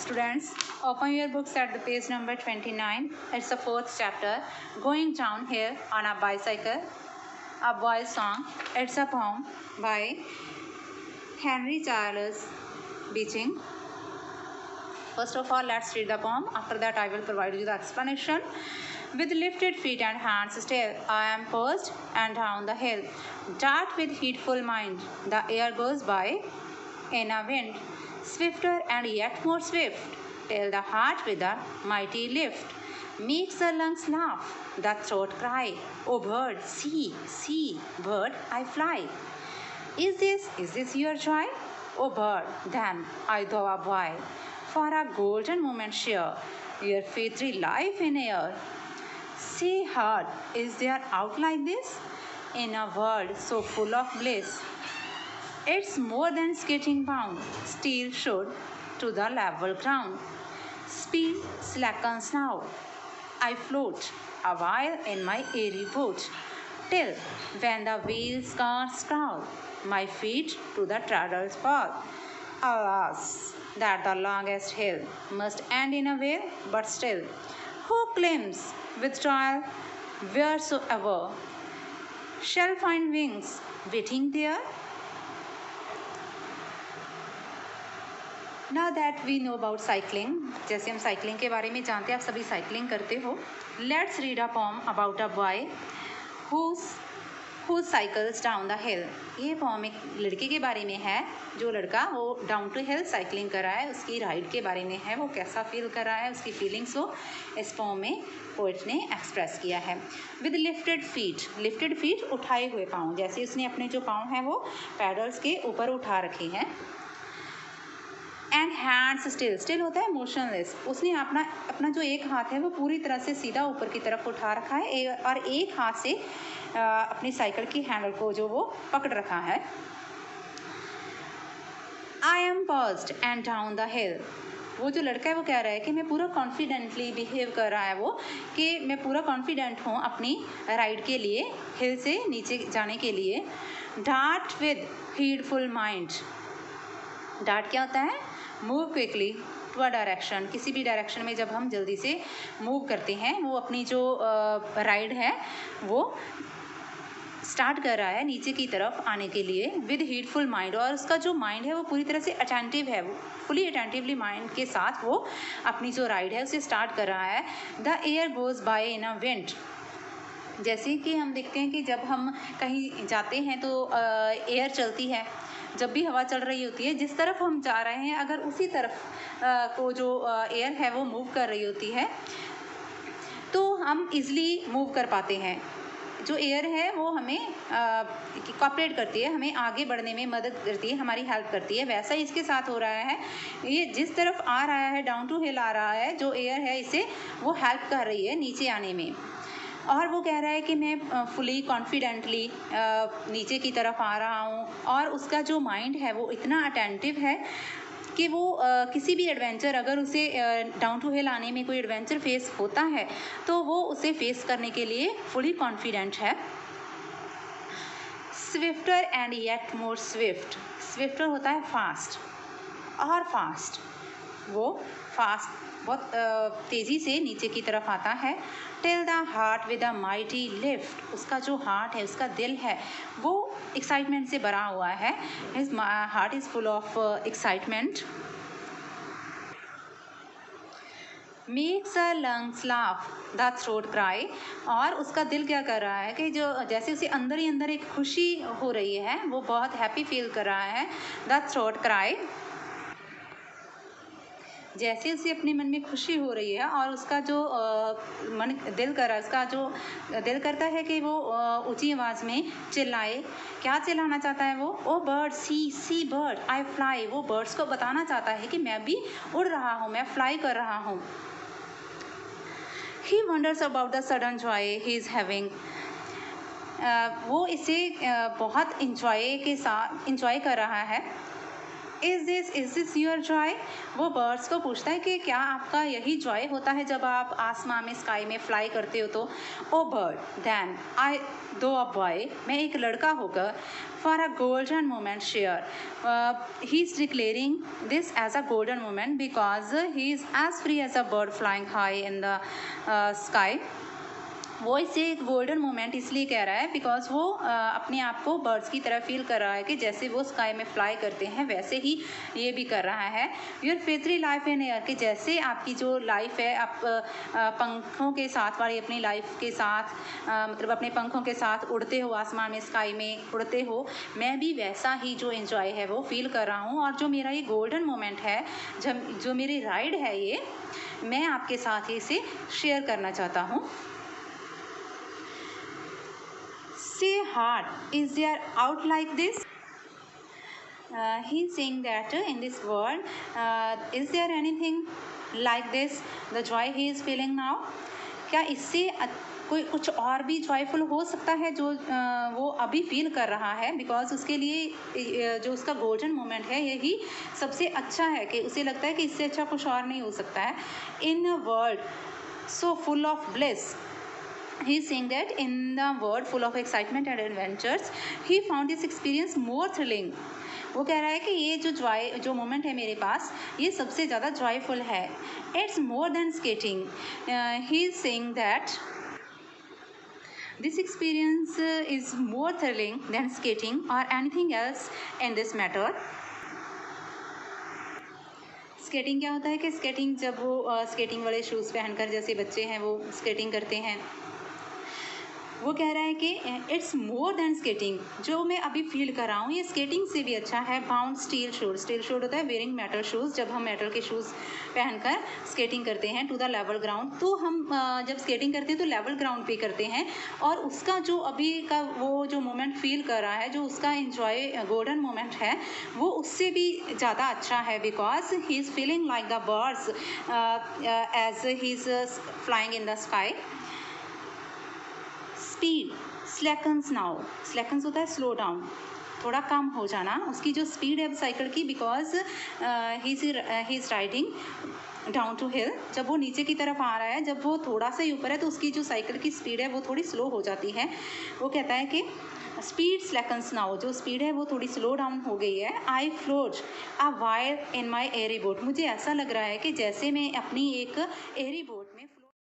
Students, open your books at the page number 29. It's the fourth chapter, Going Downhill on a Bicycle, a boy's song. It's a poem by Henry Charles Beeching. First of all, let's read the poem. After that, I will provide you the explanation. With lifted feet and hands still, I am posed and down the hill. Dart with heedful mind, the air goes by in a wind, swifter and yet more swift, till the heart with a mighty lift makes the lungs laugh, the throat cry, "O bird, see, see, bird, I fly." Is this your joy? O bird, then I thou a boy, for a golden moment share your fairy life in air. Say, heart, is there aught like this in a world so full of bliss? It's more than skating bound, steel should to the level ground. Speed slackens now. I float a while in my airy boat, till when the wheels can't scroll, my feet to the treadles fall. Alas, that the longest hill must end in a vale, but still, who climbs with toil wheresoever shall find wings waiting there? Now that we know about cycling, जैसे हम cycling के बारे में जानते हैं, आप सभी cycling करते हो. Let's read a poem about a boy who cycles down the hill. ये poem एक लड़के के बारे में है, जो लड़का वो डाउन टू हिल साइकिलिंग कर रहा है, उसकी राइड के बारे में है, वो कैसा फील कर रहा है, उसकी फीलिंग्स को इस पोम में पोइट ने एक्सप्रेस किया है. विद लिफ्टेड फीट उठाए हुए पाँव, जैसे उसने अपने जो पाँव हैं वो पैडल्स के ऊपर उठा रखे हैं. एंड हैंड्स स्टिल होता है मोशनलेस, उसने अपना जो एक हाथ है वो पूरी तरह से सीधा ऊपर की तरफ उठा रखा है और एक हाथ से अपनी साइकिल की हैंडल को जो वो पकड़ रखा है. I am paused and down the हिल, वो जो लड़का है वो कह रहा है कि मैं पूरा कॉन्फिडेंटली बिहेव कर रहा है वो, कि मैं पूरा कॉन्फिडेंट हूँ अपनी राइड के लिए, हिल से नीचे जाने के लिए. Dart with heedful mind, dart क्या होता है? Move quickly to a direction, किसी भी डायरेक्शन में जब हम जल्दी से मूव करते हैं, वो अपनी जो राइड है वो स्टार्ट कर रहा है नीचे की तरफ आने के लिए. विद हीडफुल माइंड, और उसका जो माइंड है वो पूरी तरह से अटेंटिव है, वो फुली अटेंटिवली माइंड के साथ वो अपनी जो राइड है उसे स्टार्ट कर रहा है. The air goes by in a wind, जैसे कि हम देखते हैं कि जब हम कहीं जाते हैं तो एयर चलती है, जब भी हवा चल रही होती है, जिस तरफ हम जा रहे हैं अगर उसी तरफ को जो एयर है वो मूव कर रही होती है तो हम इजली मूव कर पाते हैं. जो एयर है वो हमें कोऑपरेट करती है, हमें आगे बढ़ने में मदद करती है, हमारी हेल्प करती है. वैसा ही इसके साथ हो रहा है, ये जिस तरफ आ रहा है, डाउन टू हिल आ रहा है, जो एयर है इसे वो हेल्प कर रही है नीचे आने में. और वो कह रहा है कि मैं फुली कॉन्फिडेंटली नीचे की तरफ आ रहा हूँ, और उसका जो माइंड है वो इतना अटेंटिव है कि वो किसी भी एडवेंचर, अगर उसे डाउन टू हिल आने में कोई एडवेंचर फेस होता है तो वो उसे फेस करने के लिए फुली कॉन्फिडेंट है. Swifter and yet more Swift, swifter होता है फास्ट, और फास्ट, वो फास्ट बहुत तेज़ी से नीचे की तरफ आता है. Till the heart with a mighty lift, उसका जो हार्ट है, उसका दिल है वो एक्साइटमेंट से भरा हुआ है. His heart is full of excitement. Makes a lungs laugh the throat cry, और उसका दिल क्या कर रहा है कि जो जैसे उसे अंदर ही अंदर एक खुशी हो रही है, वो बहुत हैप्पी फील कर रहा है. द थ्रोट क्राई, जैसे उसे अपने मन में खुशी हो रही है और उसका जो मन दिल कर रहा है, उसका जो दिल करता है कि वो ऊंची आवाज़ में चिल्लाए. क्या चिल्लाना चाहता है वो? O bird, see bird, I fly, वो बर्ड्स को बताना चाहता है कि मैं भी उड़ रहा हूँ, मैं फ्लाई कर रहा हूँ. He wonders about the sudden joy he is having, वो इसे बहुत इंजॉय के साथ इंजॉय कर रहा है. Is this your Joy? वो बर्ड्स को पूछता है कि क्या आपका यही जॉय होता है जब आप आसमान में, स्काई में फ्लाई करते हो तो? ओ बर्ड देन आई दो अ बॉय, मैं एक लड़का होकर, for a golden moment share, he is declaring this as a golden moment because he is as free as a bird flying high in the sky. वो इसे एक golden moment इसलिए कह रहा है बिकॉज वो अपने आप को बर्ड्स की तरह फील कर रहा है कि जैसे वो स्काई में फ्लाई करते हैं वैसे ही ये भी कर रहा है। योर फेथरी लाइफ इन एयर, कि जैसे आपकी जो लाइफ है आप पंखों के साथ वाली अपनी लाइफ के साथ मतलब अपने पंखों के साथ उड़ते हो आसमान में, स्काई में उड़ते हो, मैं भी वैसा ही जो एंजॉय है वो फील कर रहा हूँ। और जो मेरा ये गोल्डन मोमेंट है, जब जो मेरी राइड है ये, मैं आपके साथ इसे शेयर करना चाहता हूँ। Stay hard. Is there out like this? He's saying that in this world, is there anything like this? The joy he is feeling now. क्या इससे कोई कुछ और भी जॉयफुल हो सकता है जो वो अभी फील कर रहा है? बिकॉज उसके लिए जो उसका गोल्डन मोमेंट है यही सबसे अच्छा है, कि उसे लगता है कि इससे अच्छा कुछ और नहीं हो सकता है। In a world so full of bliss, he is saying that in the world full of excitement and adventures, he found this experience more thrilling. वो कह रहा है कि ये जो मोमेंट है मेरे पास, ये सबसे ज़्यादा जॉयफुल है। It's more than skating, he is saying that this experience is more thrilling than skating or anything else in this matter. Skating क्या होता है कि स्केटिंग जब वो स्केटिंग वाले शूज़ पहनकर, जैसे बच्चे हैं वो स्केटिंग करते हैं, वो कह रहा है कि इट्स मोर देन स्केटिंग, जो मैं अभी फील कर रहा हूँ ये स्केटिंग से भी अच्छा है। Bound steel shoes, steel shoes होता है वेयरिंग मेटल शूज़, जब हम मेटल के शूज़ पहनकर स्केटिंग करते हैं टू द लेवल ग्राउंड, तो हम जब स्केटिंग करते हैं तो लेवल ग्राउंड पे करते हैं, और उसका जो अभी का वो जो मोमेंट फील कर रहा है, जो उसका इंजॉय गोल्डन मोमेंट है, वो उससे भी ज़्यादा अच्छा है। Because he is feeling like the birds as he is flying in the sky. Speed slackens now, slackens होता है स्लो डाउन, थोड़ा कम हो जाना उसकी जो स्पीड है साइकिल की, because he is riding down to hill. जब वो नीचे की तरफ आ रहा है, जब वो थोड़ा सा ही ऊपर है, तो उसकी जो साइकिल की स्पीड है वो थोड़ी स्लो हो जाती है। वो कहता है कि स्पीड स्लैकन्स नाउ, जो स्पीड है वो थोड़ी स्लो डाउन हो गई है। I float a wire in my airy boat, मुझे ऐसा लग रहा है कि जैसे मैं अपनी एक एरी बोट